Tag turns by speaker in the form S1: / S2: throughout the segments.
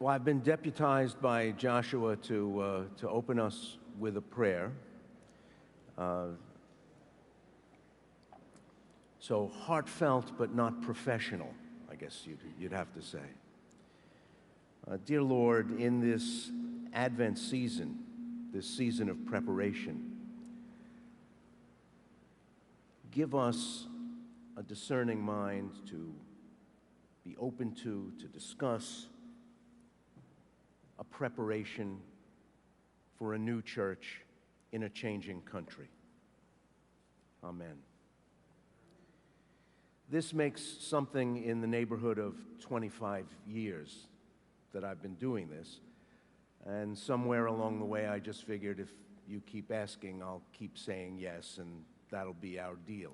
S1: Well, I've been deputized by Joshua to open us with a prayer. So heartfelt but not professional, I guess you'd have to say. Dear Lord, in this Advent season, this season of preparation, give us a discerning mind to be open to discuss a preparation for a new church in a changing country. Amen. This makes something in the neighborhood of 25 years that I've been doing this, and somewhere along the way I just figured if you keep asking, I'll keep saying yes, and that'll be our deal.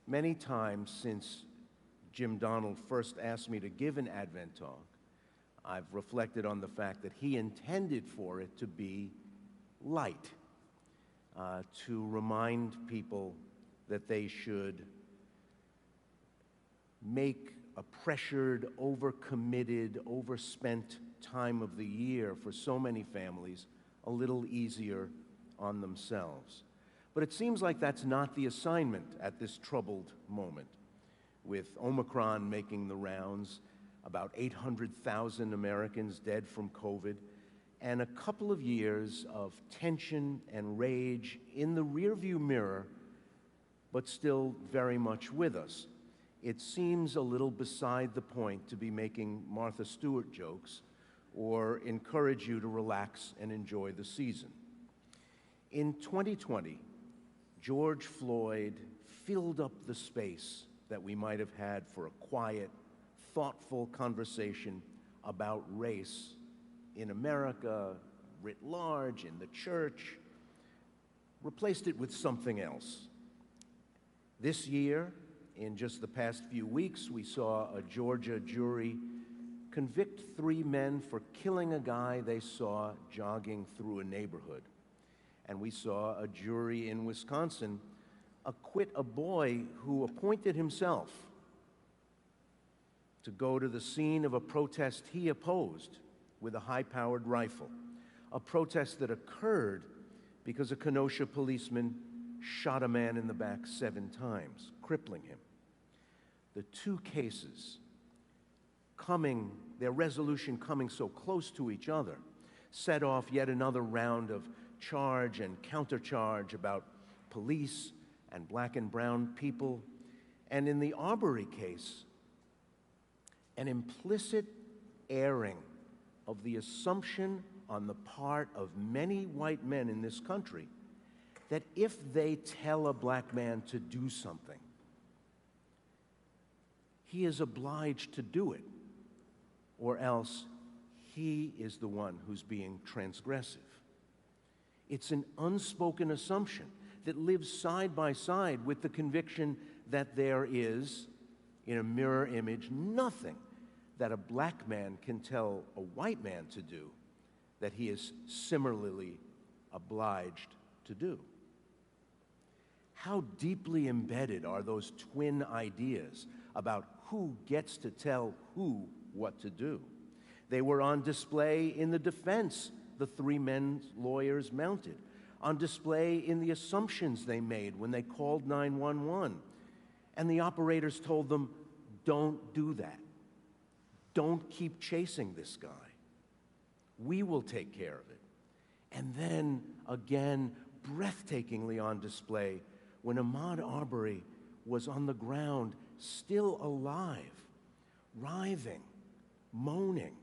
S1: Many times since Jim Donald first asked me to give an Advent talk, I've reflected on the fact that he intended for it to be light, to remind people that they should make a pressured, overcommitted, overspent time of the year for so many families a little easier on themselves. But it seems like that's not the assignment at this troubled moment, with Omicron making the rounds, about 800,000 Americans dead from COVID, and a couple of years of tension and rage in the rearview mirror, but still very much with us. It seems a little beside the point to be making Martha Stewart jokes or encourage you to relax and enjoy the season. In 2020, George Floyd filled up the space that we might have had for a quiet, thoughtful conversation about race in America, writ large, in the church, replaced it with something else. This year, in just the past few weeks, we saw a Georgia jury convict 3 men for killing a guy they saw jogging through a neighborhood. And we saw a jury in Wisconsin acquit a boy who appointed himself to go to the scene of a protest he opposed with a high-powered rifle, a protest that occurred because a Kenosha policeman shot a man in the back 7 times, crippling him. The 2 cases their resolution coming so close to each other, set off yet another round of charge and countercharge about police and black and brown people. And in the Arbery case, an implicit airing of the assumption on the part of many white men in this country that if they tell a black man to do something, he is obliged to do it, or else he is the one who's being transgressive. It's an unspoken assumption that lives side by side with the conviction that there is, in a mirror image, nothing that a black man can tell a white man to do that he is similarly obliged to do. How deeply embedded are those twin ideas about who gets to tell who what to do? They were on display in the defense the 3 men's lawyers mounted, on display in the assumptions they made when they called 911. And the operators told them, don't do that. Don't keep chasing this guy. We will take care of it. And then, again, breathtakingly on display, when Ahmaud Arbery was on the ground, still alive, writhing, moaning.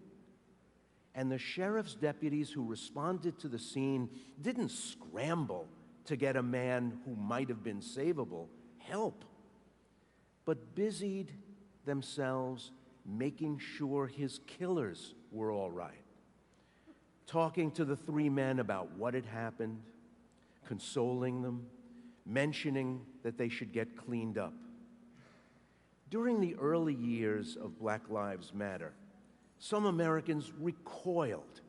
S1: And the sheriff's deputies who responded to the scene didn't scramble to get a man who might have been savable help, but busied themselves making sure his killers were all right, talking to the 3 men about what had happened, consoling them, mentioning that they should get cleaned up. During the early years of Black Lives Matter, some Americans recoiled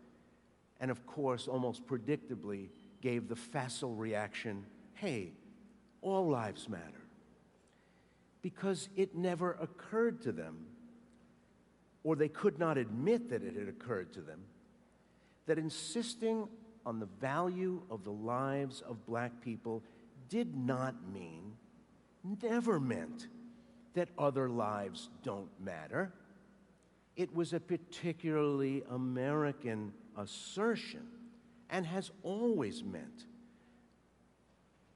S1: and, of course, almost predictably gave the facile reaction, hey, all lives matter. Because it never occurred to them or they could not admit that it had occurred to them, that insisting on the value of the lives of black people did not mean, never meant, that other lives don't matter. It was a particularly American assertion, and has always meant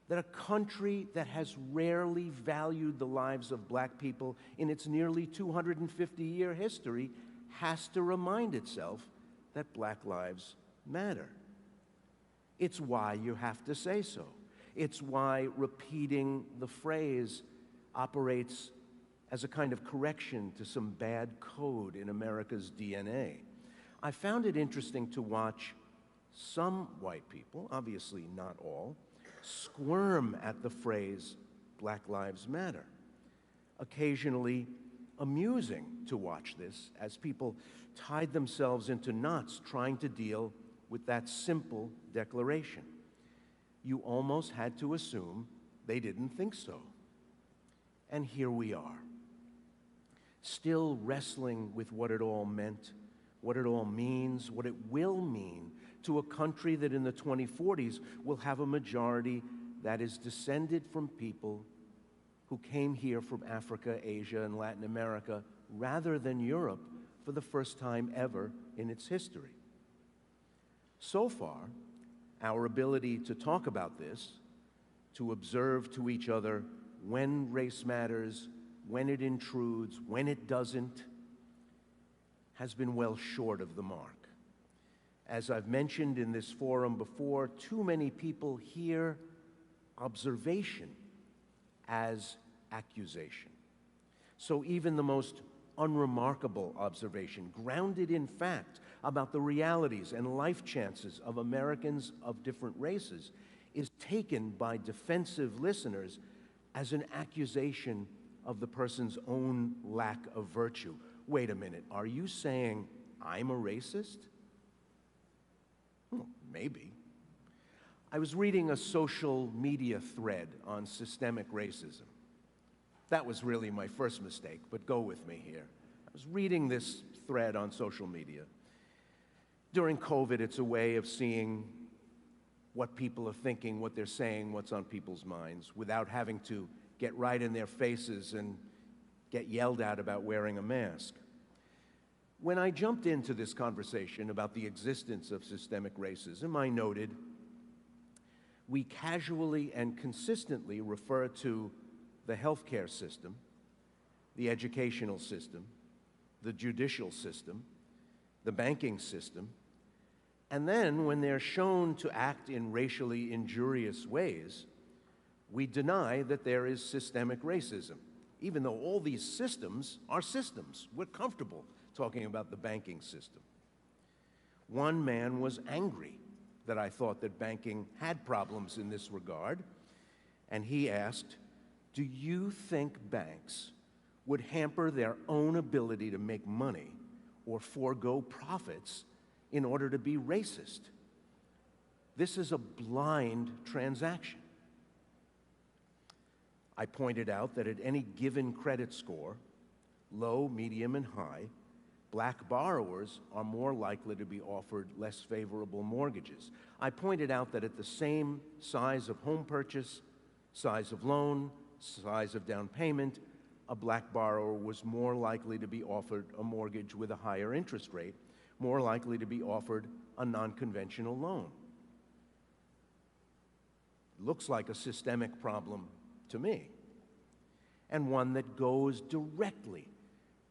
S1: that a country that has rarely valued the lives of black people in its nearly 250-year history has to remind itself that black lives matter. It's why you have to say so. It's why repeating the phrase operates as a kind of correction to some bad code in America's DNA. I found it interesting to watch some white people, obviously not all, squirm at the phrase Black Lives Matter. Occasionally amusing to watch this as people tied themselves into knots trying to deal with that simple declaration. You almost had to assume they didn't think so. And here we are, still wrestling with what it all meant, what it all means, what it will mean to a country that in the 2040s will have a majority that is descended from people who came here from Africa, Asia, and Latin America rather than Europe for the first time ever in its history. So far, our ability to talk about this, to observe to each other when race matters, when it intrudes, when it doesn't, has been well short of the mark. As I've mentioned in this forum before, too many people hear observation as accusation. So even the most unremarkable observation, grounded in fact about the realities and life chances of Americans of different races, is taken by defensive listeners as an accusation of the person's own lack of virtue. Wait a minute, are you saying I'm a racist? Well, maybe. I was reading a social media thread on systemic racism. That was really my first mistake, but go with me here. I was reading this thread on social media. During COVID, it's a way of seeing what people are thinking, what they're saying, what's on people's minds, without having to get right in their faces and get yelled at about wearing a mask. When I jumped into this conversation about the existence of systemic racism, I noted we casually and consistently refer to the healthcare system, the educational system, the judicial system, the banking system, and then when they're shown to act in racially injurious ways, we deny that there is systemic racism, even though all these systems are systems. We're comfortable talking about the banking system. One man was angry that I thought that banking had problems in this regard, and he asked, do you think banks would hamper their own ability to make money or forego profits in order to be racist? This is a blind transaction. I pointed out that at any given credit score, low, medium, and high, black borrowers are more likely to be offered less favorable mortgages. I pointed out that at the same size of home purchase, size of loan, size of down payment, a black borrower was more likely to be offered a mortgage with a higher interest rate, more likely to be offered a non-conventional loan. Looks like a systemic problem to me, and one that goes directly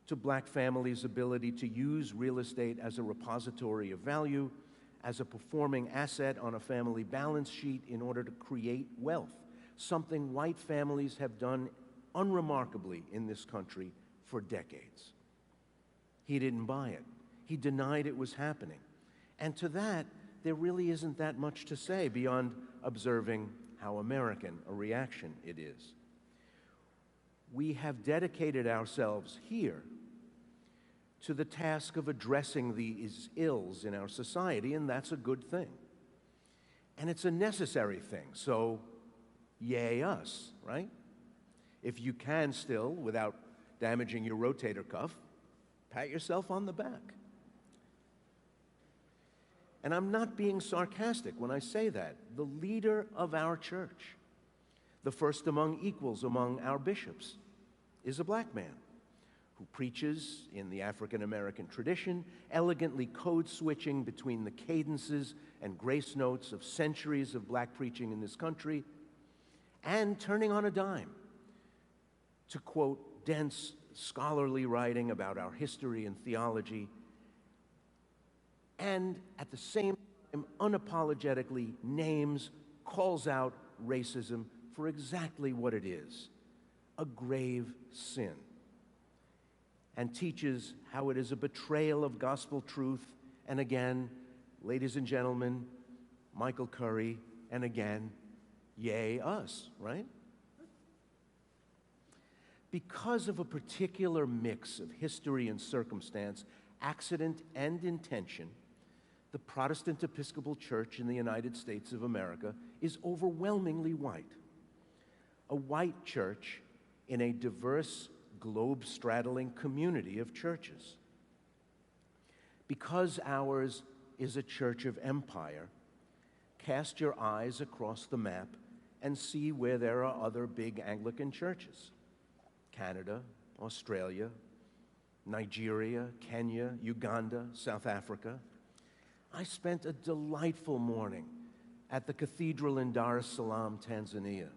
S1: to black families' ability to use real estate as a repository of value, as a performing asset on a family balance sheet in order to create wealth, something white families have done unremarkably in this country for decades. He didn't buy it. He denied it was happening. And to that, there really isn't that much to say beyond observing how American a reaction it is. We have dedicated ourselves here to the task of addressing these ills in our society, and that's a good thing. And it's a necessary thing, so yay us, right? If you can still, without damaging your rotator cuff, Pat yourself on the back. And I'm not being sarcastic when I say that. The leader of our church, the first among equals among our bishops, is a black man who preaches in the African American tradition, elegantly code switching between the cadences and grace notes of centuries of black preaching in this country, and turning on a dime to quote dense scholarly writing about our history and theology, and at the same time unapologetically names, calls out racism for exactly what it is, a grave sin, and teaches how it is a betrayal of gospel truth. And again, ladies and gentlemen, Michael Curry, and again, yay us, right? Because of a particular mix of history and circumstance, accident and intention, the Protestant Episcopal Church in the United States of America is overwhelmingly white. A white church in a diverse, globe-straddling community of churches. Because ours is a church of empire, cast your eyes across the map and see where there are other big Anglican churches. Canada, Australia, Nigeria, Kenya, Uganda, South Africa. I spent a delightful morning at the cathedral in Dar es Salaam, Tanzania,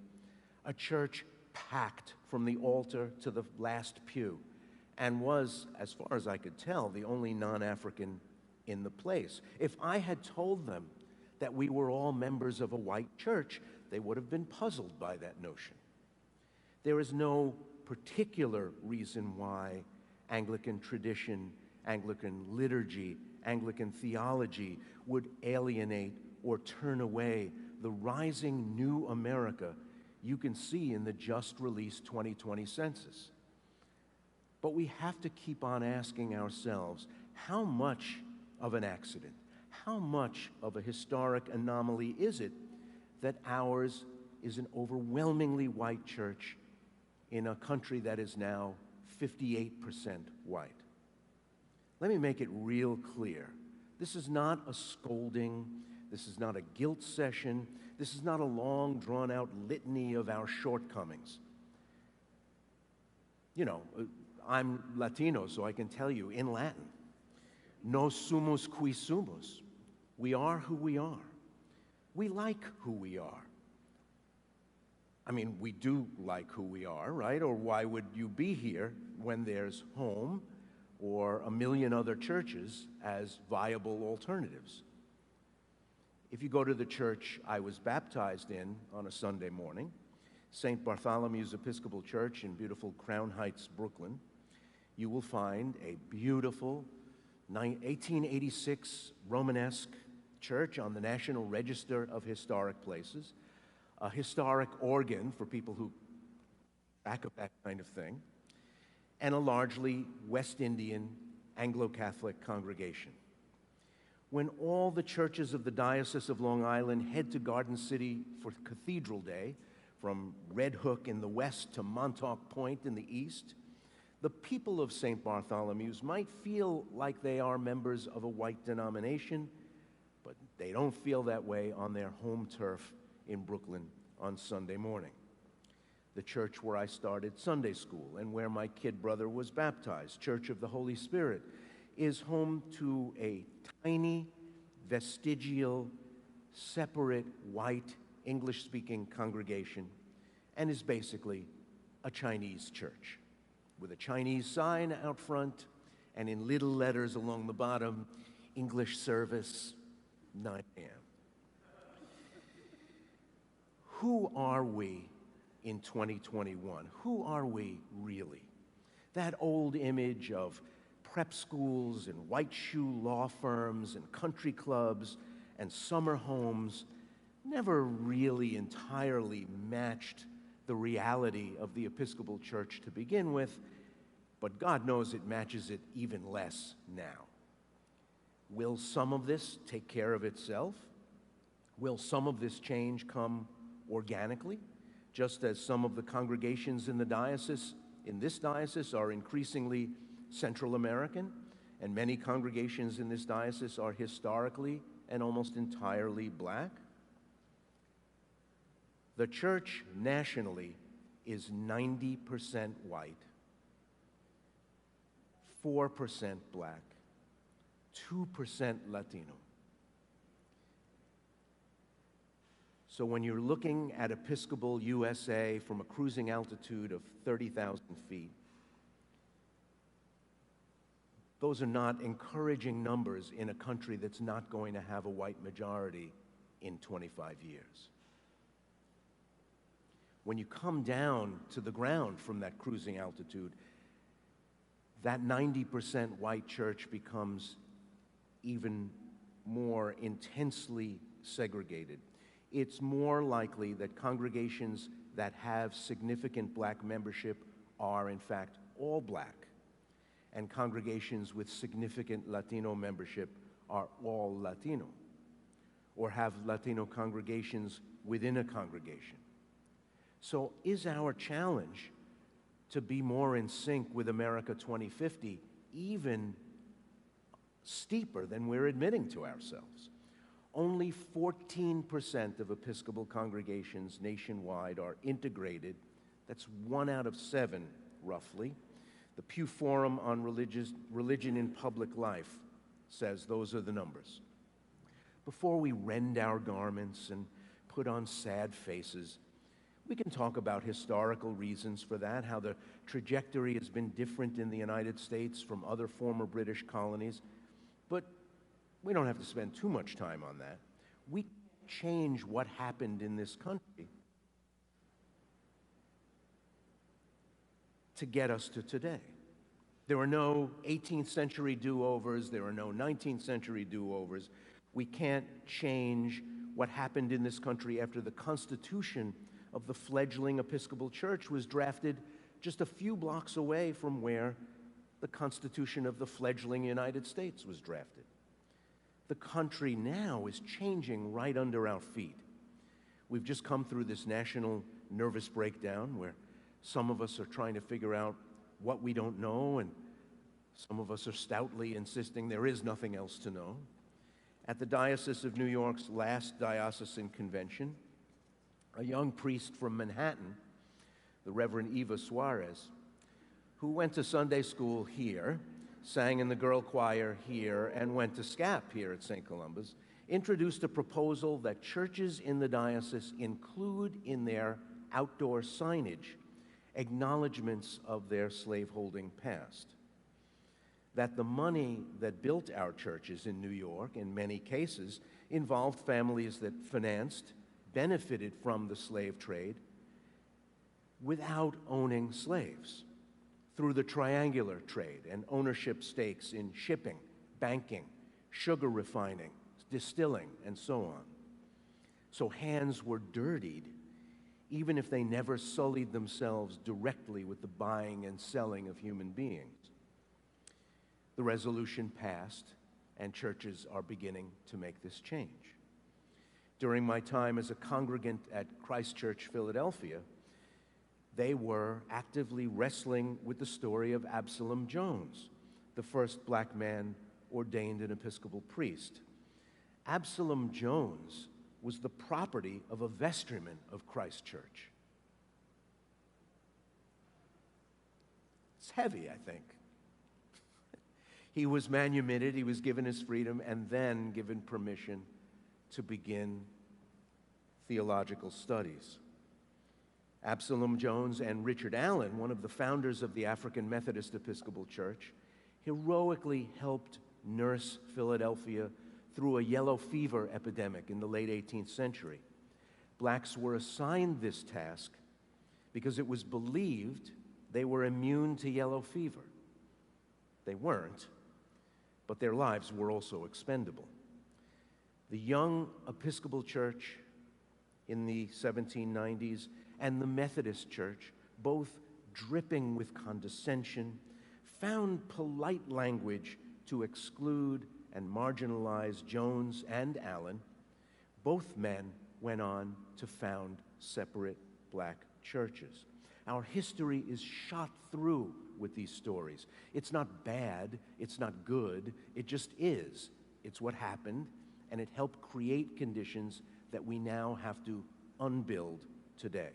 S1: a church packed from the altar to the last pew, and was, as far as I could tell, the only non-African in the place. If I had told them that we were all members of a white church, they would have been puzzled by that notion. There is no particular reason why Anglican tradition, Anglican liturgy, Anglican theology would alienate or turn away the rising new America you can see in the just-released 2020 census. But we have to keep on asking ourselves, how much of an accident, how much of a historic anomaly is it that ours is an overwhelmingly white church in a country that is now 58% white? Let me make it real clear. This is not a scolding. This is not a guilt session. This is not a long, drawn-out litany of our shortcomings. You know, I'm Latino, so I can tell you in Latin, nos sumus qui sumus. We are who we are. We like who we are. I mean, we do like who we are, right? Or why would you be here when there's home or a million other churches as viable alternatives? If you go to the church I was baptized in on a Sunday morning, St. Bartholomew's Episcopal Church in beautiful Crown Heights, Brooklyn, you will find a beautiful 1886 Romanesque church on the National Register of Historic Places, a historic organ for people who back up that kind of thing, and a largely West Indian Anglo-Catholic congregation. When all the churches of the Diocese of Long Island head to Garden City for Cathedral Day, from Red Hook in the west to Montauk Point in the east, the people of St. Bartholomew's might feel like they are members of a white denomination, but they don't feel that way on their home turf in Brooklyn on Sunday morning. The church where I started Sunday school and where my kid brother was baptized, Church of the Holy Spirit, is home to a tiny, vestigial, separate, white, English-speaking congregation, and is basically a Chinese church, with a Chinese sign out front and in little letters along the bottom, English service, 9 a.m. Who are we in 2021? Who are we really? That old image of prep schools and white shoe law firms and country clubs and summer homes never really entirely matched the reality of the Episcopal Church to begin with, but God knows it matches it even less now. Will some of this take care of itself? Will some of this change come organically, just as some of the congregations in this diocese, are increasingly Central American, and many congregations in this diocese are historically and almost entirely black. The church nationally is 90% white, 4% black, 2% Latino. So when you're looking at Episcopal USA from a cruising altitude of 30,000 feet, those are not encouraging numbers in a country that's not going to have a white majority in 25 years. When you come down to the ground from that cruising altitude, that 90% white church becomes even more intensely segregated. It's more likely that congregations that have significant black membership are, in fact, all black, and congregations with significant Latino membership are all Latino, or have Latino congregations within a congregation. So is our challenge to be more in sync with America 2050 even steeper than we're admitting to ourselves? Only 14% of Episcopal congregations nationwide are integrated. That's 1 out of 7, roughly. The Pew Forum on Religion in Public Life says those are the numbers. Before we rend our garments and put on sad faces, we can talk about historical reasons for that, how the trajectory has been different in the United States from other former British colonies, but we don't have to spend too much time on that. We change what happened in this country to get us to today. There are no 18th century do-overs, there are no 19th century do-overs. We can't change what happened in this country after the Constitution of the fledgling Episcopal Church was drafted just a few blocks away from where the Constitution of the fledgling United States was drafted. The country now is changing right under our feet. We've just come through this national nervous breakdown where some of us are trying to figure out what we don't know, and some of us are stoutly insisting there is nothing else to know. At the Diocese of New York's last diocesan convention, a young priest from Manhattan, the Reverend Suarez, who went to Sunday school here, sang in the girl choir here, and went to SCAP here at St. Columba's, introduced a proposal that churches in the diocese include in their outdoor signage acknowledgments of their slaveholding past. That the money that built our churches in New York, in many cases, involved families that financed, benefited from the slave trade without owning slaves, through the triangular trade and ownership stakes in shipping, banking, sugar refining, distilling, and so on. So hands were dirtied, even if they never sullied themselves directly with the buying and selling of human beings. The resolution passed, and churches are beginning to make this change. During my time as a congregant at Christ Church, Philadelphia, they were actively wrestling with the story of Absalom Jones, the first black man ordained an Episcopal priest. Absalom Jones was the property of a vestryman of Christ Church. It's heavy, I think. He was manumitted, he was given his freedom, and then given permission to begin theological studies. Absalom Jones and Richard Allen, one of the founders of the African Methodist Episcopal Church, heroically helped nurse Philadelphia through a yellow fever epidemic in the late 18th century. Blacks were assigned this task because it was believed they were immune to yellow fever. They weren't, but their lives were also expendable. The young Episcopal Church in the 1790s and the Methodist Church, both dripping with condescension, found polite language to exclude and marginalize Jones and Allen. Both men went on to found separate black churches. Our history is shot through with these stories. It's not bad, it's not good, it just is. It's what happened, and it helped create conditions that we now have to unbuild today.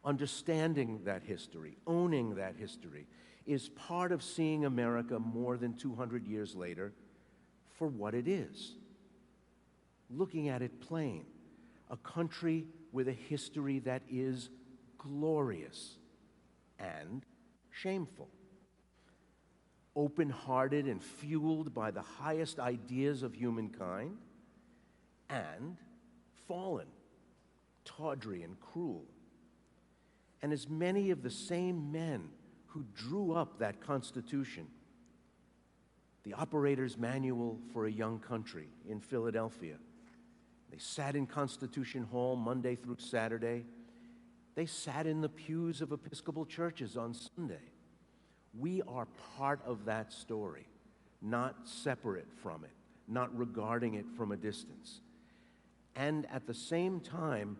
S1: Understanding that history, owning that history, is part of seeing America more than 200 years later for what it is. Looking at it plain, a country with a history that is glorious and shameful, open-hearted and fueled by the highest ideas of humankind, and fallen, tawdry and cruel. And as many of the same men who drew up that Constitution, the Operator's Manual for a Young Country in Philadelphia, they sat in Constitution Hall Monday through Saturday. They sat in the pews of Episcopal churches on Sunday. We are part of that story, not separate from it, not regarding it from a distance. And at the same time,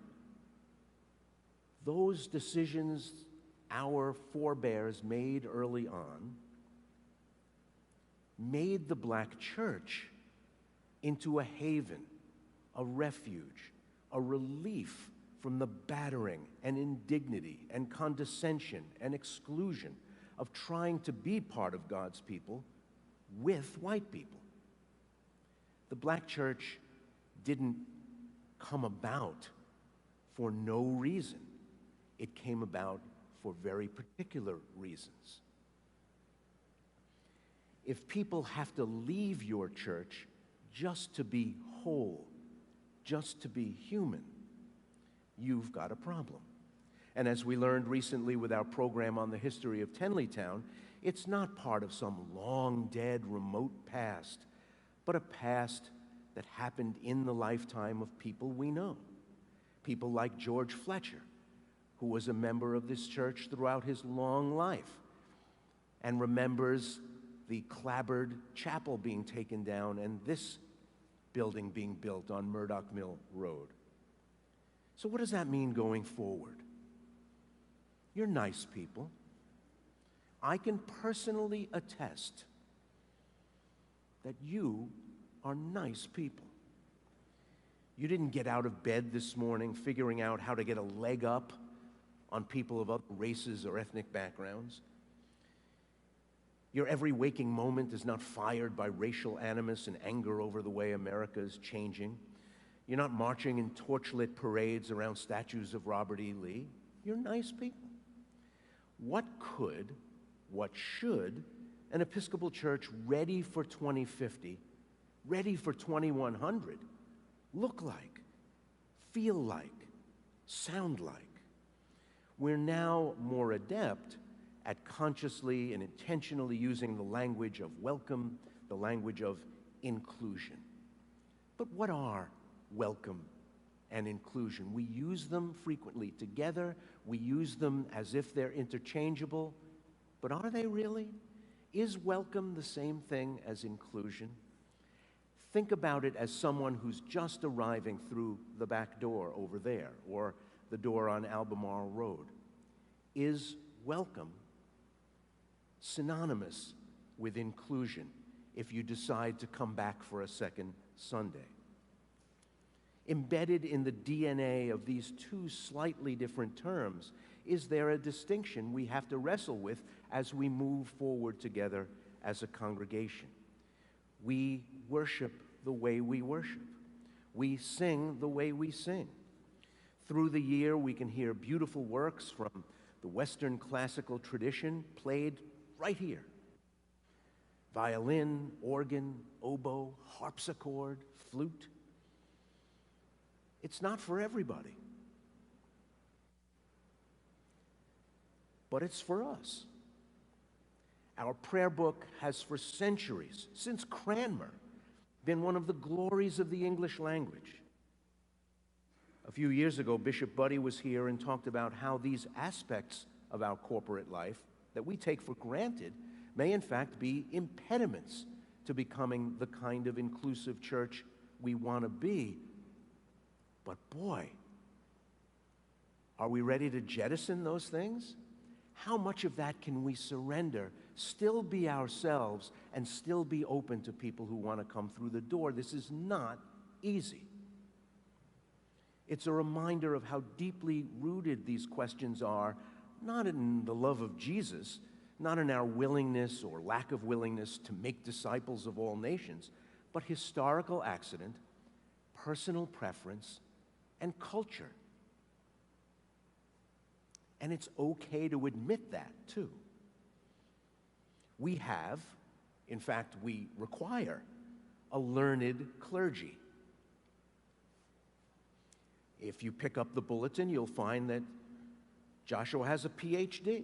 S1: those decisions our forebears made early on made the black church into a haven, a refuge, a relief from the battering and indignity and condescension and exclusion of trying to be part of God's people with white people. The black church didn't come about for no reason. It came about for very particular reasons. If people have to leave your church just to be whole, just to be human, you've got a problem. And as we learned recently with our program on the history of Tenleytown, it's not part of some long-dead, remote past, but a past that happened in the lifetime of people we know. People like George Fletcher, who was a member of this church throughout his long life and remembers the clapboard chapel being taken down and this building being built on Murdoch Mill Road. So what does that mean going forward? You're nice people. I can personally attest that you are nice people. You didn't get out of bed this morning figuring out how to get a leg up on people of other races or ethnic backgrounds. Your every waking moment is not fired by racial animus and anger over the way America is changing. You're not marching in torchlit parades around statues of Robert E. Lee. You're nice people. What could, what should an Episcopal church ready for 2050, ready for 2100, look like, feel like, sound like? We're now more adept at consciously and intentionally using the language of welcome, the language of inclusion. But what are welcome and inclusion? We use them frequently together. We use them as if they're interchangeable. But are they really? Is welcome the same thing as inclusion? Think about it as someone who's just arriving through the back door over there, or the door on Albemarle Road. Is welcome synonymous with inclusion if you decide to come back for a second Sunday? Embedded in the DNA of these two slightly different terms, is there a distinction we have to wrestle with as we move forward together as a congregation? We worship the way we worship. We sing the way we sing. Through the year, we can hear beautiful works from the Western classical tradition played right here. Violin, organ, oboe, harpsichord, flute. It's not for everybody. But it's for us. Our prayer book has for centuries, since Cranmer, been one of the glories of the English language. A few years ago, Bishop Buddy was here and talked about how these aspects of our corporate life that we take for granted may in fact be impediments to becoming the kind of inclusive church we want to be. But boy, are we ready to jettison those things? How much of that can we surrender, still be ourselves, and still be open to people who want to come through the door? This is not easy. It's a reminder of how deeply rooted these questions are, not in the love of Jesus, not in our willingness or lack of willingness to make disciples of all nations, but historical accident, personal preference, and culture. And it's okay to admit that, too. We have, in fact, we require a learned clergy. If you pick up the bulletin, you'll find that Joshua has a PhD.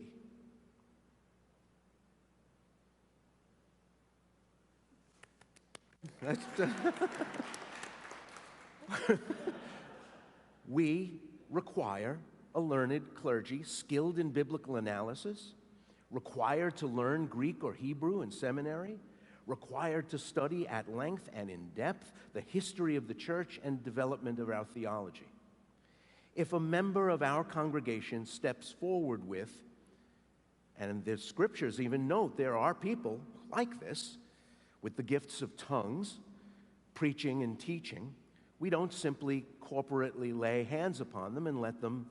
S1: We require a learned clergy skilled in biblical analysis, required to learn Greek or Hebrew in seminary, required to study at length and in depth the history of the church and development of our theology. If a member of our congregation steps forward with, and the scriptures even note there are people like this, with the gifts of tongues, preaching and teaching, we don't simply corporately lay hands upon them and let them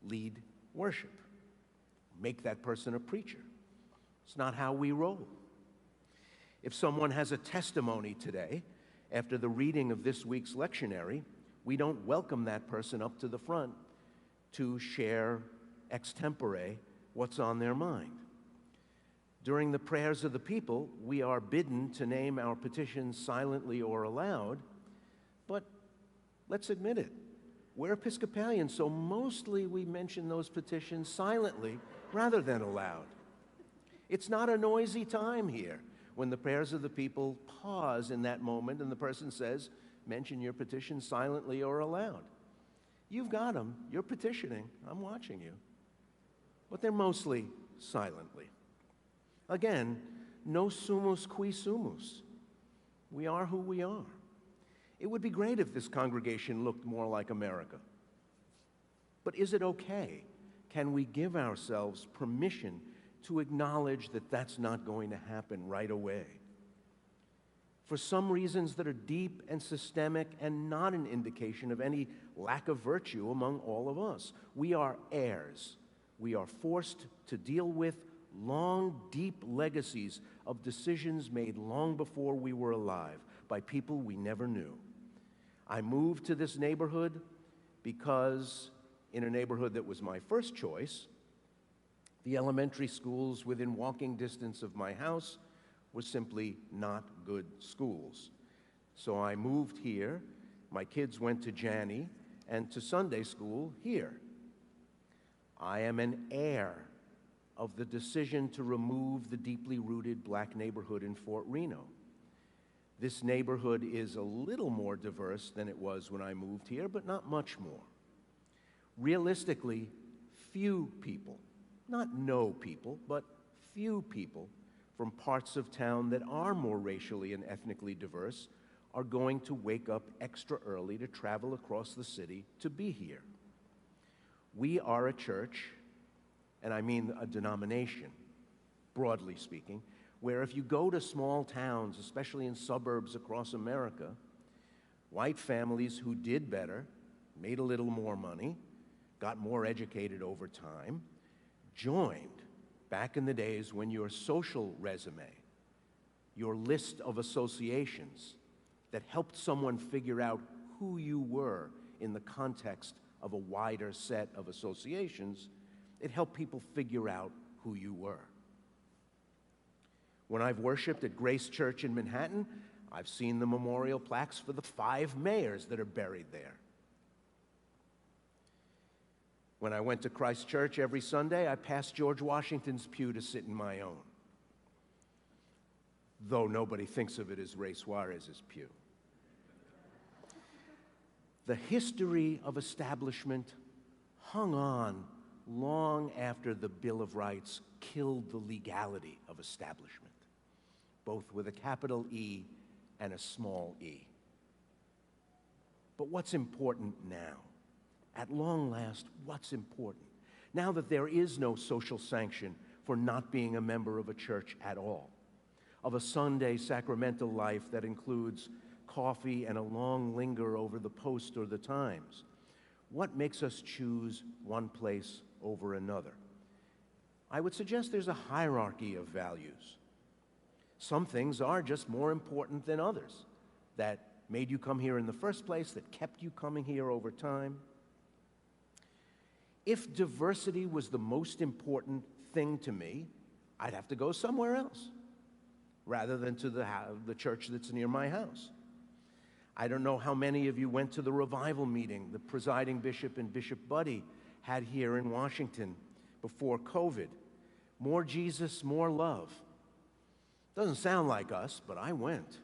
S1: lead worship. Make that person a preacher. It's not how we roll. If someone has a testimony today, after the reading of this week's lectionary, we don't welcome that person up to the front to share extempore what's on their mind. During the prayers of the people, we are bidden to name our petitions silently or aloud, but let's admit it, we're Episcopalians, so mostly we mention those petitions silently rather than aloud. It's not a noisy time here when the prayers of the people pause in that moment and the person says, mention your petition silently or aloud. You've got them. You're petitioning. I'm watching you. But they're mostly silently. Again, no sumus qui sumus. We are who we are. It would be great if this congregation looked more like America. But is it okay? Can we give ourselves permission to acknowledge that that's not going to happen right away? For some reasons that are deep and systemic and not an indication of any lack of virtue among all of us. We are heirs. We are forced to deal with long, deep legacies of decisions made long before we were alive by people we never knew. I moved to this neighborhood because in a neighborhood that was my first choice, the elementary schools within walking distance of my house were simply not good schools. So I moved here. My kids went to Janney and to Sunday school here. I am an heir of the decision to remove the deeply rooted black neighborhood in Fort Reno. This neighborhood is a little more diverse than it was when I moved here, but not much more. Realistically, few people, not no people, but few people from parts of town that are more racially and ethnically diverse are going to wake up extra early to travel across the city to be here. We are a church, and I mean a denomination, broadly speaking, where if you go to small towns, especially in suburbs across America, white families who did better, made a little more money, got more educated over time, joined back in the days when your social resume, your list of associations that helped someone figure out who you were in the context of a wider set of associations, it helped people figure out who you were. When I've worshiped at Grace Church in Manhattan, I've seen the memorial plaques for the 5 mayors that are buried there. When I went to Christ Church every Sunday, I passed George Washington's pew to sit in my own, though nobody thinks of it as Ray Suarez's pew. The history of establishment hung on long after the Bill of Rights killed the legality of establishment, both with a capital E and a small e. But what's important now? At long last, what's important? Now that there is no social sanction for not being a member of a church at all, of a Sunday sacramental life that includes coffee and a long linger over the Post or the Times, what makes us choose one place over another? I would suggest there's a hierarchy of values. Some things are just more important than others that made you come here in the first place, that kept you coming here over time. If diversity was the most important thing to me, I'd have to go somewhere else rather than to the church that's near my house. I don't know how many of you went to the revival meeting the presiding bishop and Bishop Buddy had here in Washington before COVID. More Jesus, more love. Doesn't sound like us, but I went.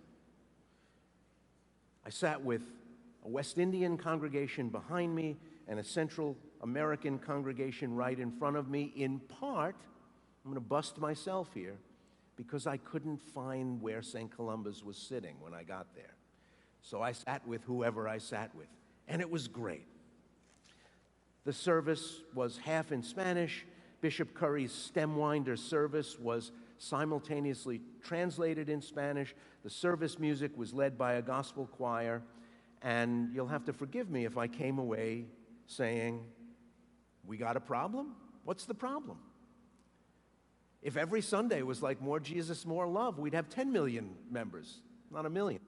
S1: I sat with a West Indian congregation behind me and a Central American congregation right in front of me. In part, I'm going to bust myself here, because I couldn't find where St. Columba's was sitting when I got there. So I sat with whoever I sat with, and it was great. The service was half in Spanish. Bishop Curry's Stemwinder service was simultaneously translated in Spanish. The service music was led by a gospel choir, and you'll have to forgive me if I came away saying, "We got a problem? What's the problem?" If every Sunday was like more Jesus, more love, we'd have 10 million members, not a million.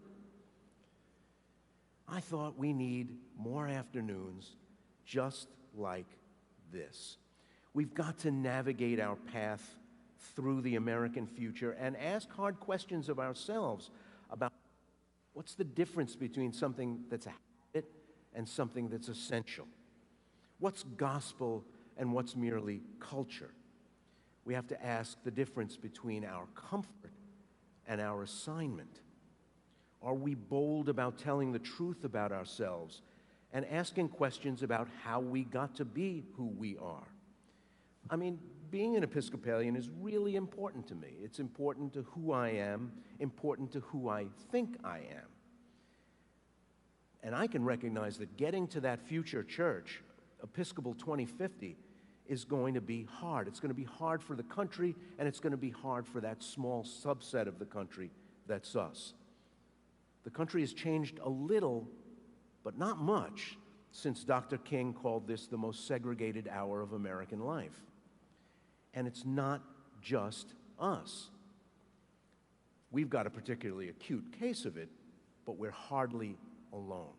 S1: I thought we need more afternoons just like this. We've got to navigate our path through the American future and ask hard questions of ourselves about what's the difference between something that's a habit and something that's essential. What's gospel and what's merely culture? We have to ask the difference between our comfort and our assignment. Are we bold about telling the truth about ourselves and asking questions about how we got to be who we are? I mean, being an Episcopalian is really important to me. It's important to who I am, important to who I think I am. And I can recognize that getting to that future church, Episcopal 2050, is going to be hard. It's going to be hard for the country, and it's going to be hard for that small subset of the country that's us. The country has changed a little, but not much, since Dr. King called this the most segregated hour of American life. And it's not just us. We've got a particularly acute case of it, but we're hardly alone.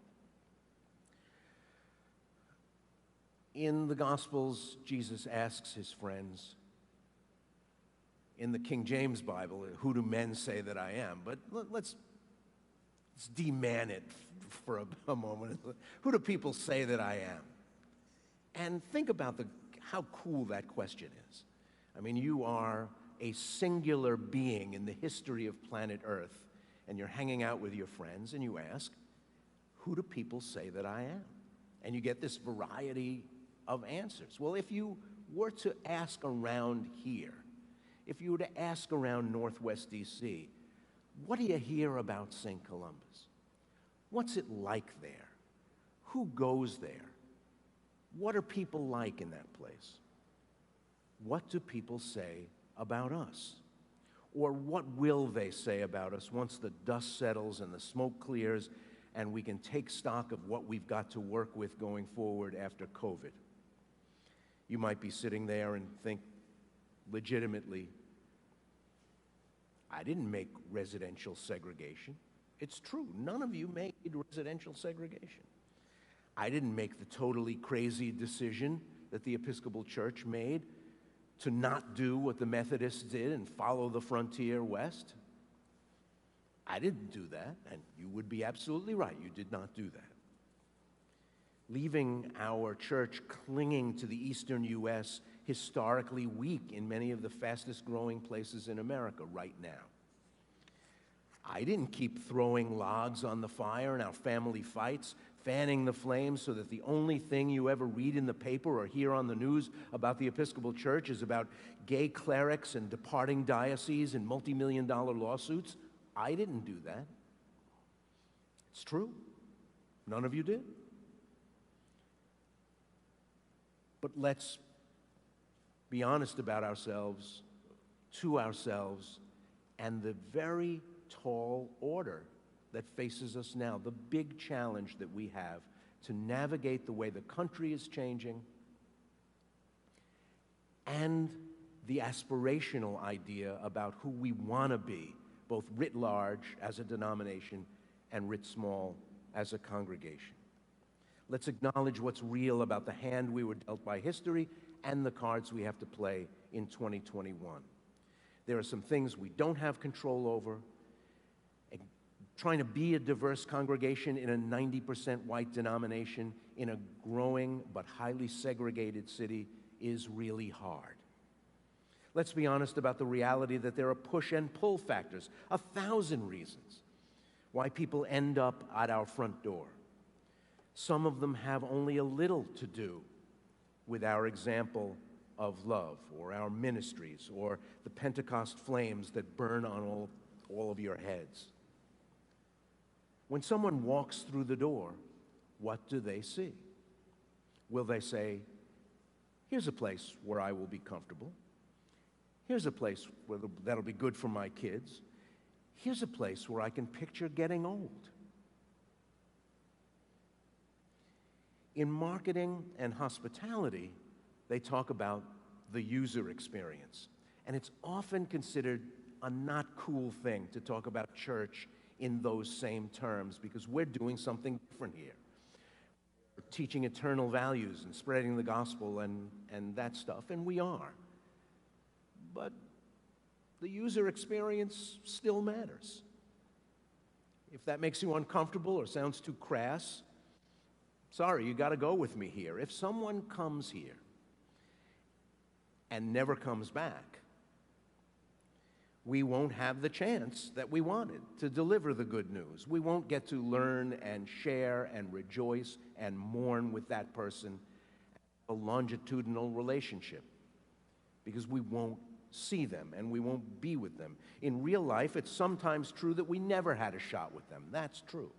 S1: In the Gospels, Jesus asks his friends, in the King James Bible, who do men say that I am? But let's de-man it for a moment. Who do people say that I am? And think about how cool that question is. I mean, you are a singular being in the history of planet Earth, and you're hanging out with your friends, and you ask, who do people say that I am? And you get this variety of answers. Well, if you were to ask around here, if you were to ask around Northwest D.C., what do you hear about St. Columbus? What's it like there? Who goes there? What are people like in that place? What do people say about us? Or what will they say about us once the dust settles and the smoke clears and we can take stock of what we've got to work with going forward after COVID? You might be sitting there and think legitimately, I didn't make residential segregation. It's true, none of you made residential segregation. I didn't make the totally crazy decision that the Episcopal Church made to not do what the Methodists did and follow the frontier west. I didn't do that, and you would be absolutely right, you did not do that. Leaving our church clinging to the eastern U.S., historically weak in many of the fastest growing places in America right now. I didn't keep throwing logs on the fire in our family fights, fanning the flames so that the only thing you ever read in the paper or hear on the news about the Episcopal Church is about gay clerics and departing dioceses and multi-million-dollar lawsuits. I didn't do that. It's true. None of you did. But let's be honest about ourselves, to ourselves, and the very tall order that faces us now, the big challenge that we have to navigate the way the country is changing and the aspirational idea about who we want to be, both writ large as a denomination and writ small as a congregation. Let's acknowledge what's real about the hand we were dealt by history and the cards we have to play in 2021. There are some things we don't have control over. And trying to be a diverse congregation in a 90% white denomination in a growing but highly segregated city is really hard. Let's be honest about the reality that there are push and pull factors, 1,000 reasons why people end up at our front door. Some of them have only a little to do with our example of love, or our ministries, or the Pentecost flames that burn on all of your heads. When someone walks through the door, what do they see? Will they say, here's a place where I will be comfortable. Here's a place that'll be good for my kids. Here's a place where I can picture getting old. In marketing and hospitality, they talk about the user experience. And it's often considered a not cool thing to talk about church in those same terms because we're doing something different here. We're teaching eternal values and spreading the gospel and that stuff, and we are. But the user experience still matters. If that makes you uncomfortable or sounds too crass, sorry, you got to go with me here. If someone comes here and never comes back, we won't have the chance that we wanted to deliver the good news. We won't get to learn and share and rejoice and mourn with that person, a longitudinal relationship, because we won't see them and we won't be with them. In real life, it's sometimes true that we never had a shot with them. That's true.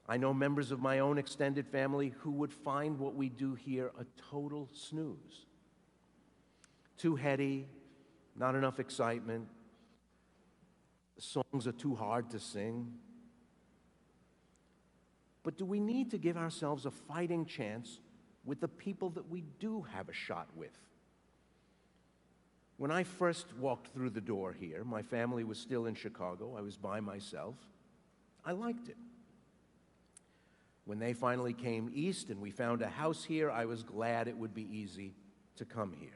S1: I know members of my own extended family who would find what we do here a total snooze. Too heady, not enough excitement, the songs are too hard to sing. But do we need to give ourselves a fighting chance with the people that we do have a shot with? When I first walked through the door here, my family was still in Chicago. I was by myself. I liked it. When they finally came east and we found a house here, I was glad it would be easy to come here.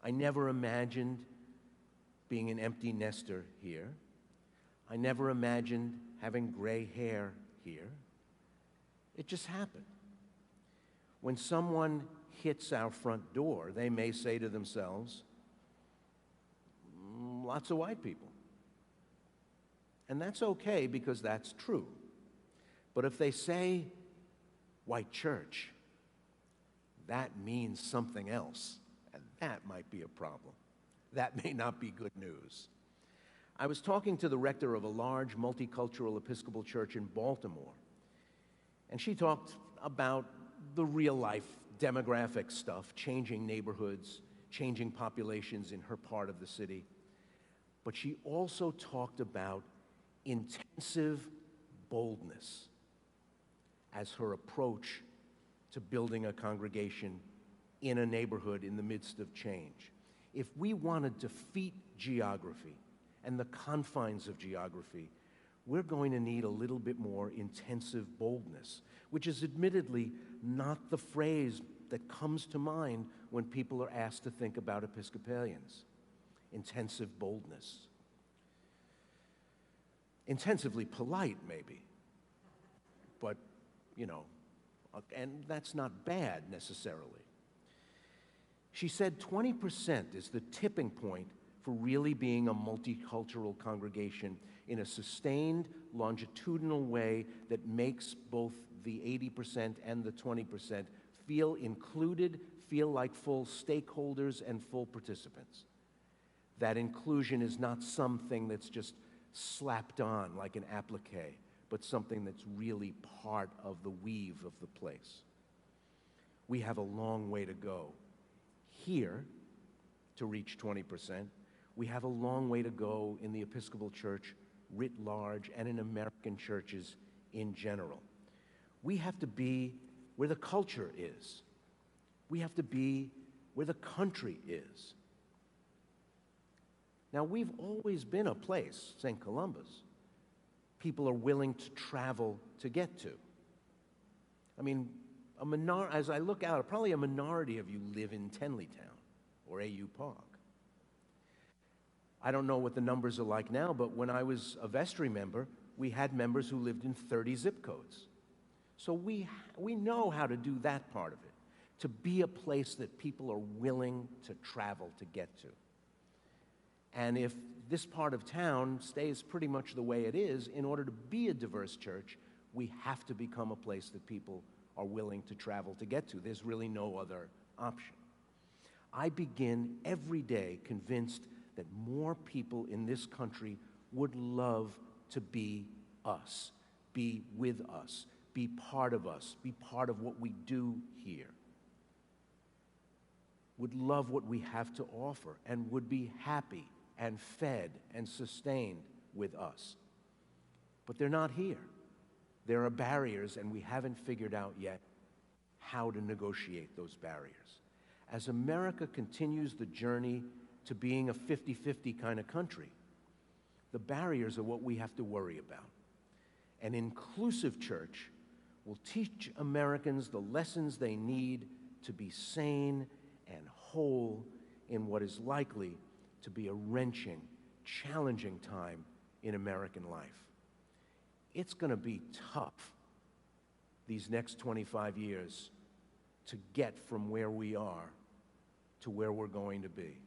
S1: I never imagined being an empty nester here. I never imagined having gray hair here. It just happened. When someone hits our front door, they may say to themselves, lots of white people. And that's okay because that's true. But if they say white church, that means something else. And that might be a problem. That may not be good news. I was talking to the rector of a large multicultural Episcopal church in Baltimore, and she talked about the real-life demographic stuff, changing neighborhoods, changing populations in her part of the city. But she also talked about intensive boldness as her approach to building a congregation in a neighborhood in the midst of change. If we want to defeat geography and the confines of geography, we're going to need a little bit more intensive boldness, which is admittedly not the phrase that comes to mind when people are asked to think about Episcopalians. Intensive boldness. Intensively polite, maybe. But, and that's not bad necessarily. She said 20% is the tipping point for really being a multicultural congregation in a sustained, longitudinal way that makes both the 80% and the 20% feel included, feel like full stakeholders and full participants. That inclusion is not something that's just slapped on like an applique, but something that's really part of the weave of the place. We have a long way to go here to reach 20%. We have a long way to go in the Episcopal Church writ large and in American churches in general. We have to be where the culture is. We have to be where the country is. Now, we've always been a place, St. Columba's, people are willing to travel to get to. I mean, as I look out, probably a minority of you live in Tenleytown or AU Park. I don't know what the numbers are like now, but when I was a vestry member, we had members who lived in 30 zip codes. So we know how to do that part of it, to be a place that people are willing to travel to get to. And if this part of town stays pretty much the way it is, in order to be a diverse church, we have to become a place that people are willing to travel to get to. There's really no other option. I begin every day convinced that more people in this country would love to be us, be with us, be part of us, be part of what we do here, would love what we have to offer, and would be happy and fed and sustained with us. But they're not here. There are barriers, and we haven't figured out yet how to negotiate those barriers. As America continues the journey to being a 50-50 kind of country, the barriers are what we have to worry about. An inclusive church will teach Americans the lessons they need to be sane and whole in what is likely to be a wrenching, challenging time in American life. It's going to be tough these next 25 years to get from where we are to where we're going to be.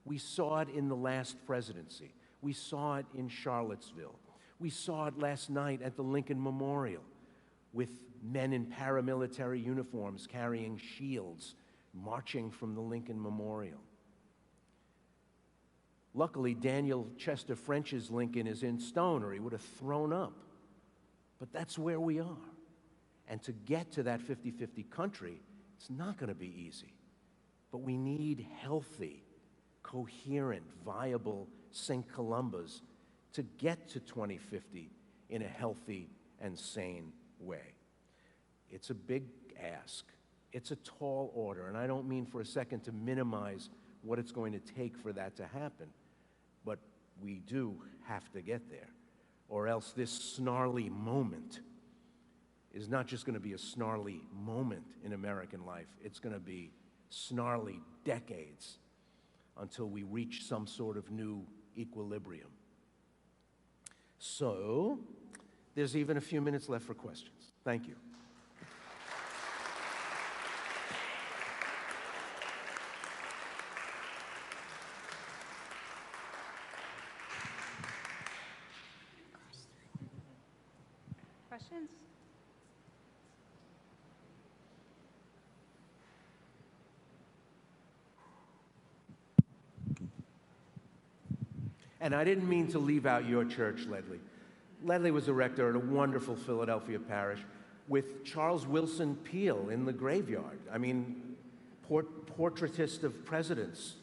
S1: We saw it in the last presidency. We saw it in Charlottesville. We saw it last night at the Lincoln Memorial with men in paramilitary uniforms carrying shields marching from the Lincoln Memorial. Luckily, Daniel Chester French's Lincoln is in stone, or he would have thrown up. But that's where we are. And to get to that 50-50 country, it's not going to be easy. But we need healthy, coherent, viable St. Columbas to get to 2050 in a healthy and sane way. It's a big ask. It's a tall order, and I don't mean for a second to minimize what it's going to take for that to happen, but we do have to get there, or else this snarly moment is not just going to be a snarly moment in American life, it's going to be snarly decades until we reach some sort of new equilibrium. So, there's even a few minutes left for questions. Thank you.
S2: Questions?
S1: And I didn't mean to leave out your church, Ledley. Ledley was a rector at a wonderful Philadelphia parish with Charles Wilson Peale in the graveyard. I mean, portraitist of presidents.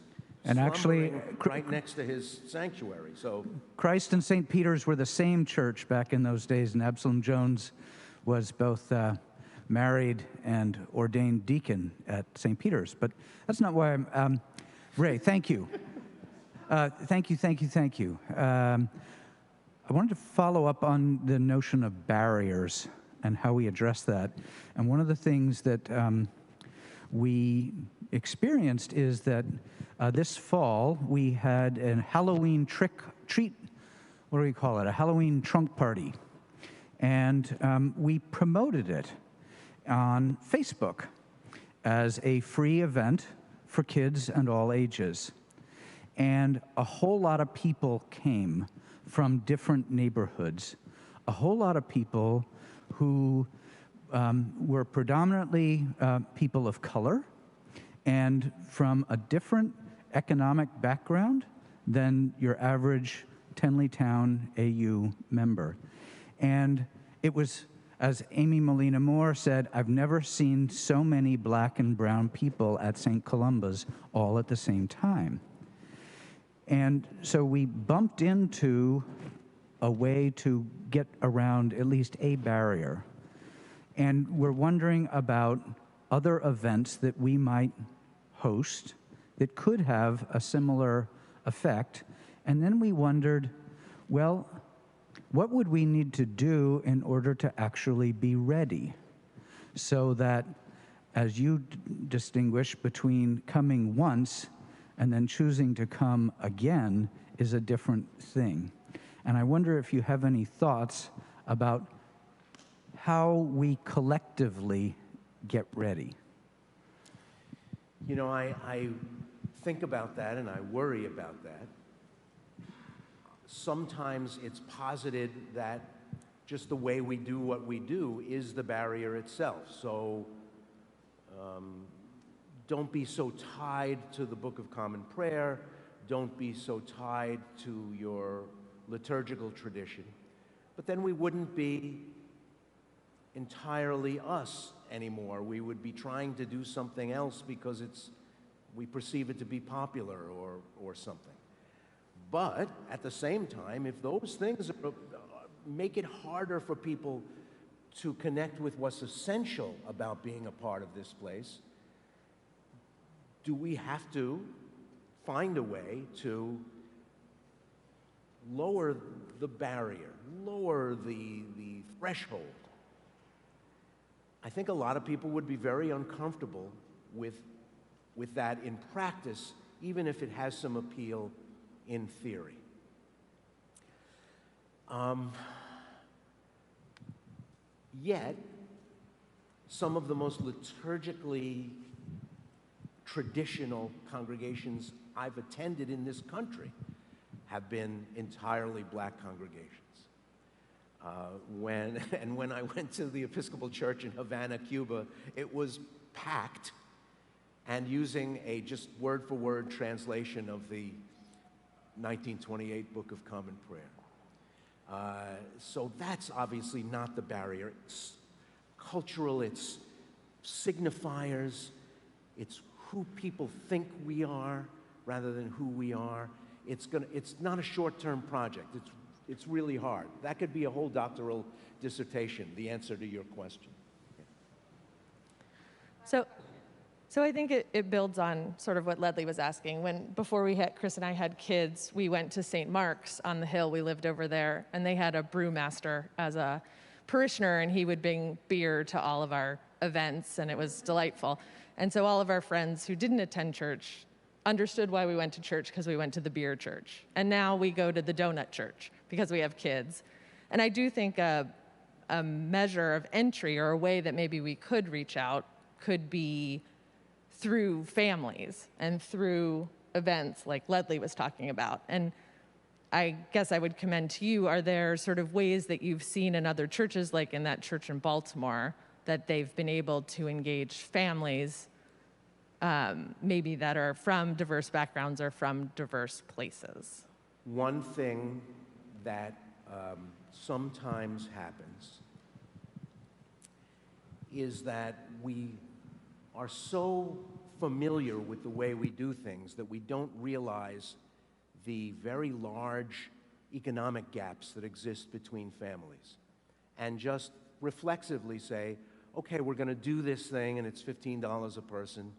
S3: And actually,
S1: right next to his sanctuary. So
S3: Christ and St. Peter's were the same church back in those days, and Absalom Jones was both married and ordained deacon at St. Peter's. But that's not why I'm... Ray, thank you. Thank you. I wanted to follow up on the notion of barriers and how we address that. And one of the things that we experienced is that this fall we had a Halloween treat, what do we call it, a Halloween trunk party. And we promoted it on Facebook as a free event for kids and all ages. And a whole lot of people came from different neighborhoods, a whole lot of people who were predominantly people of color and from a different economic background than your average Tenleytown AU member. And it was As Amy Molina Moore said, I've never seen so many black and brown people at St. Columba's all at the same time. And so we bumped into a way to get around at least a barrier. And we're wondering about other events that we might host that could have a similar effect. And then we wondered, well, what would we need to do in order to actually be ready so that, as you distinguish between coming once and then choosing to come again is a different thing. And I wonder if you have any thoughts about how we collectively get ready.
S1: You know, I think about that and I worry about that. Sometimes it's posited that just the way we do what we do is the barrier itself. So don't be so tied to the Book of Common Prayer. Don't be so tied to your liturgical tradition. But then we wouldn't be entirely us anymore. We would be trying to do something else because we perceive it to be popular or something. But at the same time, if those things make it harder for people to connect with what's essential about being a part of this place, do we have to find a way to lower the barrier, lower the threshold? I think a lot of people would be very uncomfortable with that in practice, even if it has some appeal in theory. Yet, some of the most liturgically traditional congregations I've attended in this country have been entirely black congregations. When I went to the Episcopal Church in Havana, Cuba, it was packed, and using a just word-for-word translation of the 1928 Book of Common Prayer. So that's obviously not the barrier. It's cultural, it's signifiers, it's who people think we are rather than who we are. It's not a short-term project. It's really hard. That could be a whole doctoral dissertation, the answer to your question.
S4: So I think it builds on sort of what Ledley was asking. Before Chris and I had kids, we went to St. Mark's on the hill. We lived over there, and they had a brewmaster as a parishioner, and he would bring beer to all of our events, and it was delightful. And so all of our friends who didn't attend church understood why we went to church, because we went to the beer church. And now we go to the donut church because we have kids. And I do think a measure of entry, or a way that maybe we could reach out, could be through families and through events like Ledley was talking about. And I guess I would commend to you, are there sort of ways that you've seen in other churches, like in that church in Baltimore, that they've been able to engage families maybe that are from diverse backgrounds or from diverse places?
S1: One thing that sometimes happens is that we are so familiar with the way we do things that we don't realize the very large economic gaps that exist between families, and just reflexively say, okay, we're going to do this thing and it's $15 a person,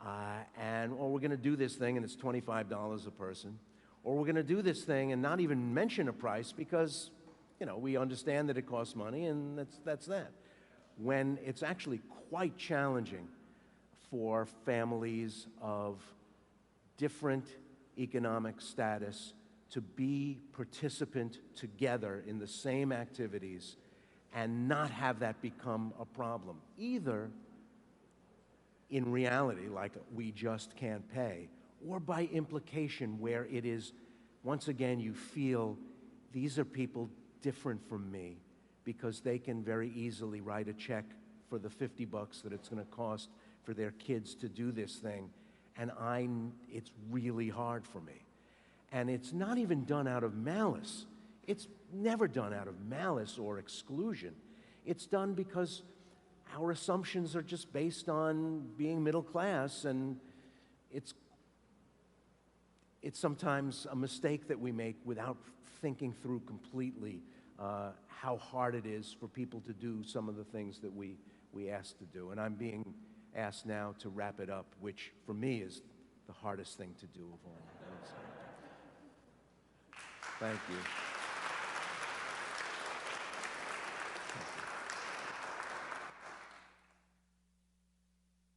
S1: or we're going to do this thing and it's $25 a person, or we're going to do this thing and not even mention a price because, we understand that it costs money, and that's that. When it's actually quite challenging for families of different economic status to be participant together in the same activities and not have that become a problem, either in reality, like we just can't pay, or by implication, where it is, once again, you feel these are people different from me because they can very easily write a check for the $50 that it's going to cost for their kids to do this thing, and it's really hard for me. And it's not even done out of malice. It's never done out of malice or exclusion. It's done because our assumptions are just based on being middle class, and it's sometimes a mistake that we make without thinking through completely how hard it is for people to do some of the things that we ask to do. And I'm being asked now to wrap it up, which for me is the hardest thing to do of all. Thank you.